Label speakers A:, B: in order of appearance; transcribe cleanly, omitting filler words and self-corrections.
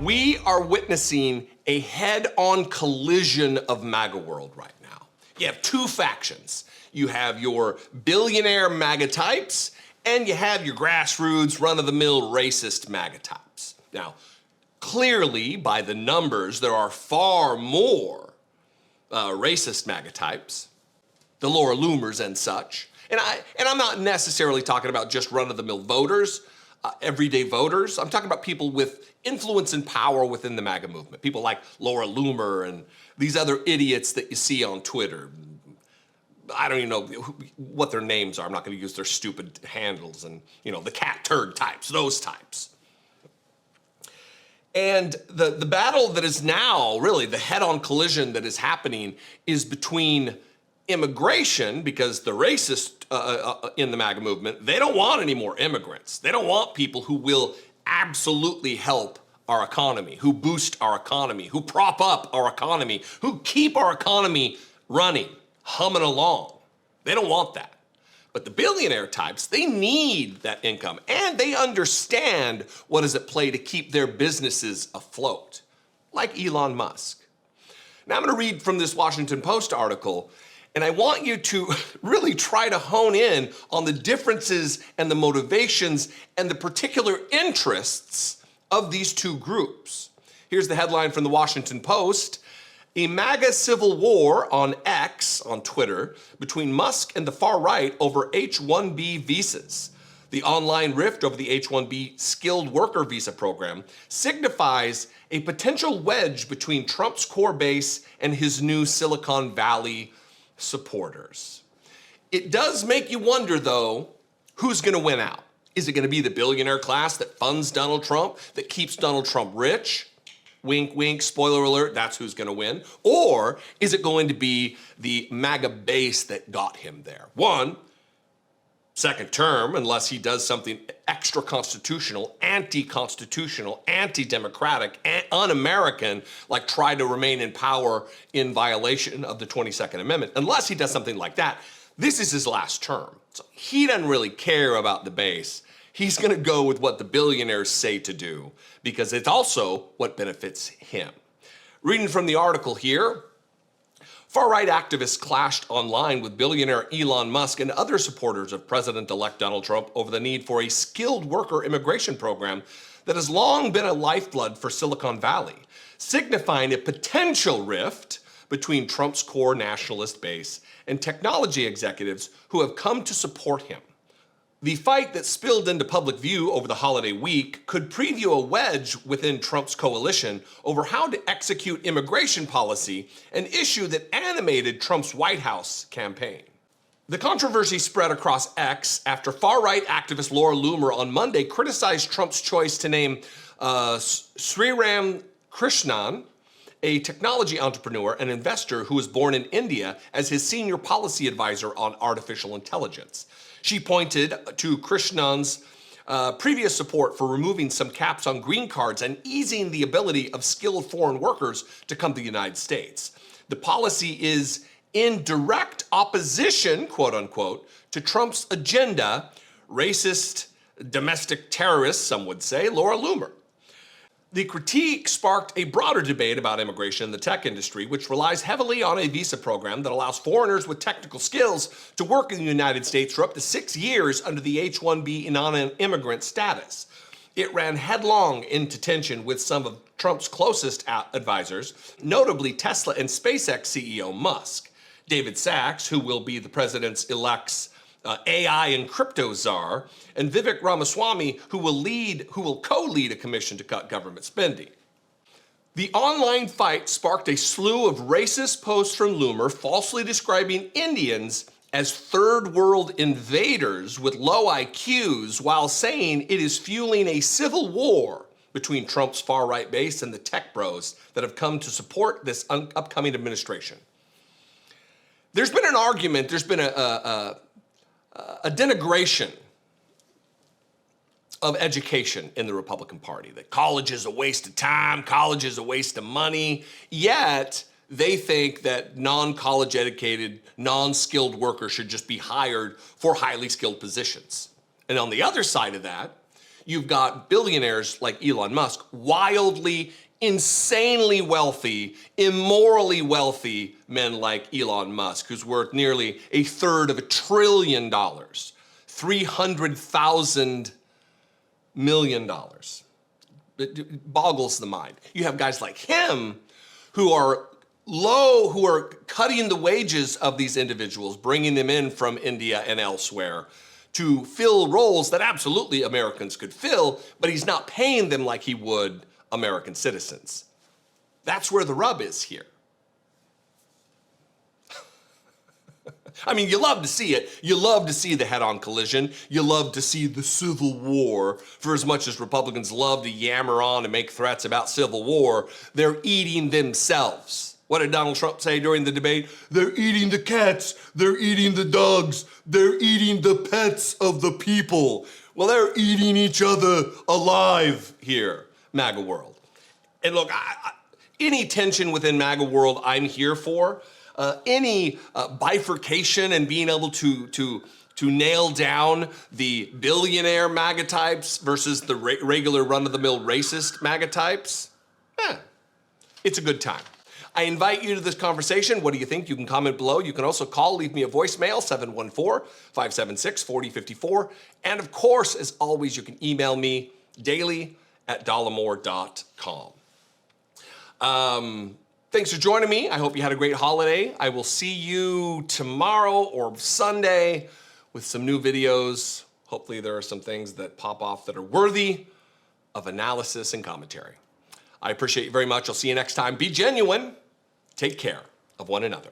A: We are witnessing a head-on collision of MAGA world right now. You have two factions. You have your billionaire MAGA types, and you have your grassroots, run-of-the-mill racist MAGA types. Now, clearly, by the numbers, there are far more racist MAGA types, the Laura Loomers and such. And I'm not necessarily talking about just run-of-the-mill voters, everyday voters. I'm talking about people with influence and power within the MAGA movement. People like Laura Loomer and these other idiots that you see on Twitter. I don't even know what their names are. I'm not going to use their stupid handles and, you know, the cat turd types, those types. And the battle that is now, really, the head-on collision that is happening is between immigration, because the racists in the MAGA movement, they don't want any more immigrants. They don't want people who will absolutely help our economy, who boost our economy, who prop up our economy, who keep our economy running, humming along. They don't want that. But the billionaire types, they need that income, and they understand what is at play to keep their businesses afloat, like Elon Musk. Now I'm going to read from this Washington Post article, and I want you to really try to hone in on the differences and the motivations and the particular interests of these two groups. Here's the headline from the Washington Post. A MAGA civil war on X, on Twitter, between Musk and the far right over H-1B visas. The online rift over the H-1B skilled worker visa program signifies a potential wedge between Trump's core base and his new Silicon Valley supporters. It does make you wonder, though, who's going to win out? Is it going to be the billionaire class that funds Donald Trump, that keeps Donald Trump rich? Wink, wink, spoiler alert, that's who's going to win. Or is it going to be the MAGA base that got him there? One, second term, unless he does something extra constitutional, anti-constitutional, anti-democratic, un-American, like try to remain in power in violation of the 22nd Amendment. Unless he does something like that, this is his last term. So he doesn't really care about the base. He's going to go with what the billionaires say to do, because it's also what benefits him. Reading from the article here, far-right activists clashed online with billionaire Elon Musk and other supporters of President-elect Donald Trump over the need for a skilled worker immigration program that has long been a lifeblood for Silicon Valley, signifying a potential rift between Trump's core nationalist base and technology executives who have come to support him. The fight that spilled into public view over the holiday week could preview a wedge within Trump's coalition over how to execute immigration policy, an issue that animated Trump's White House campaign. The controversy spread across X after far-right activist Laura Loomer on Monday criticized Trump's choice to name Sriram Krishnan, a technology entrepreneur and investor who was born in India, as his senior policy advisor on artificial intelligence. She pointed to Krishnan's previous support for removing some caps on green cards and easing the ability of skilled foreign workers to come to the United States. The policy is in direct opposition, quote unquote, to Trump's agenda, racist, domestic terrorists, some would say, Laura Loomer. The critique sparked a broader debate about immigration in the tech industry, which relies heavily on a visa program that allows foreigners with technical skills to work in the United States for up to 6 years under the H-1B non-immigrant status. It ran headlong into tension with some of Trump's closest advisors, notably Tesla and SpaceX CEO Musk. David Sachs, who will be the president's-elect's AI and crypto czar, and Vivek Ramaswamy, who will co-lead a commission to cut government spending. The online fight sparked a slew of racist posts from Loomer, falsely describing Indians as third world invaders with low IQs, while saying it is fueling a civil war between Trump's far-right base and the tech bros that have come to support this upcoming administration. There's been an argument, there's been a denigration of education in the Republican Party, that college is a waste of time, college is a waste of money, yet they think that non-college educated, non-skilled workers should just be hired for highly skilled positions. And on the other side of that, you've got billionaires like Elon Musk, wildly, insanely wealthy, immorally wealthy men like Elon Musk, who's worth nearly $1/3 trillion, $300,000 million. It boggles the mind. You have guys like him who are cutting the wages of these individuals, bringing them in from India and elsewhere to fill roles that absolutely Americans could fill, but he's not paying them like he would American citizens. That's where the rub is here. I mean, you love to see it. You love to see the head-on collision. You love to see the Civil War. For as much as Republicans love to yammer on and make threats about Civil War, they're eating themselves. What did Donald Trump say during the debate? They're eating the cats. They're eating the dogs. They're eating the pets of the people. Well, they're eating each other alive here, MAGA world. And look, any tension within MAGA world, I'm here for. Any bifurcation and being able to nail down the billionaire MAGA types versus the regular run-of-the-mill racist MAGA types, it's a good time. I invite you to this conversation. What do you think? You can comment below. You can also call, leave me a voicemail, 714-576-4054. And of course, as always, you can email me daily at dollemore.com. Thanks for joining me. I hope you had a great holiday. I will see you tomorrow or Sunday with some new videos. Hopefully there are some things that pop off that are worthy of analysis and commentary. I appreciate you very much. I'll see you next time. Be genuine. Take care of one another.